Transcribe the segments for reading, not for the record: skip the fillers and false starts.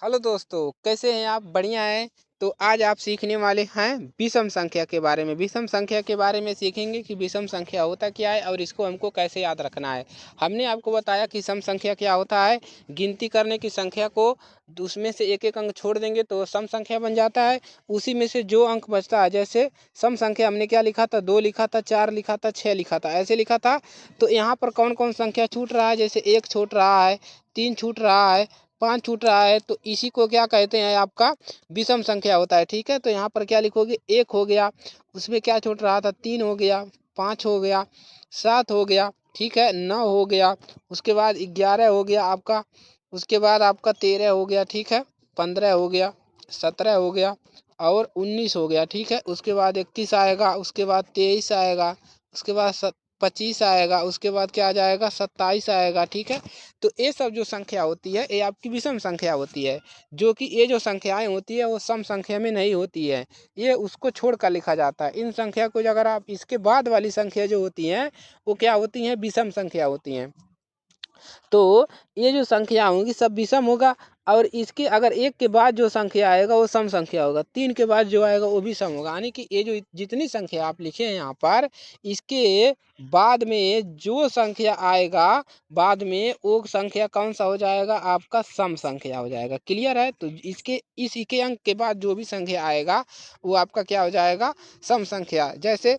Hello दोस्तों, कैसे हैं आप? बढ़िया हैं। तो आज आप सीखने वाले हैं विषम संख्या के बारे में। विषम संख्या के बारे में सीखेंगे कि विषम संख्या होता क्या है और इसको हमको कैसे याद रखना है। हमने आपको बताया कि सम संख्या क्या होता है। गिनती करने की संख्या को उसमें से एक एक अंक छोड़ देंगे तो सम संख्या बन जाता है। उसी में से जो अंक बचता है, जैसे सम संख्या हमने क्या लिखा था, 2 लिखा था, 4 लिखा था, 6 लिखा था, ऐसे लिखा था। तो यहाँ पर कौन कौन संख्या छूट रहा है? जैसे 1 छूट रहा है, 3 छूट रहा है, 5 छूट रहा है। तो इसी को क्या कहते हैं? आपका विषम संख्या होता है। ठीक है, तो यहाँ पर क्या लिखोगे? 1 हो गया, उसमें क्या छूट रहा था? 3 हो गया, 5 हो गया, 7 हो गया, ठीक है, 9 हो गया, उसके बाद 11 हो गया आपका, उसके बाद आपका 13 हो गया, ठीक है, 15 हो गया, 17 हो गया और 19 हो गया। ठीक है, उसके बाद 31 आएगा, उसके बाद 23 आएगा, उसके बाद 25 आएगा, उसके बाद क्या आ जाएगा? 27 आएगा। ठीक है, तो ये सब जो संख्या होती है ये आपकी विषम संख्या होती है। जो कि ये जो संख्याएं होती है वो सम संख्या में नहीं होती है, ये उसको छोड़ कर लिखा जाता है। इन संख्या को अगर आप इसके बाद वाली संख्या जो होती हैं वो क्या होती हैं? विषम संख्या होती हैं। तो ये जो संख्या होंगी सब विषम होगा। और इसके अगर एक के बाद जो संख्या आएगा वो सम संख्या होगा, 3 के बाद जो आएगा वो भी सम होगा। यानी कि ये जो जितनी संख्या आप लिखे हैं यहाँ पर, इसके बाद में जो संख्या आएगा, बाद में वो संख्या कौन सा हो जाएगा? आपका सम संख्या हो जाएगा। क्लियर है? तो इसके इसी के अंक के बाद जो भी संख्या आएगा वो आपका क्या हो जाएगा? सम संख्या। जैसे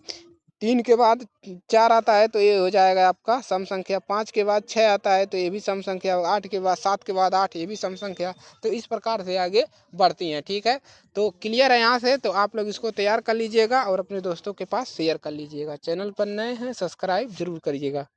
3 के बाद 4 आता है तो ये हो जाएगा आपका सम संख्या, 5 के बाद 6 आता है तो ये भी सम संख्या, 8 के बाद 7 के बाद 8 ये भी सम संख्या। तो इस प्रकार से आगे बढ़ती हैं। ठीक है, तो क्लियर है यहाँ से? तो आप लोग इसको तैयार कर लीजिएगा और अपने दोस्तों के पास शेयर कर लीजिएगा। चैनल पर नए हैं, सब्सक्राइब जरूर करिएगा।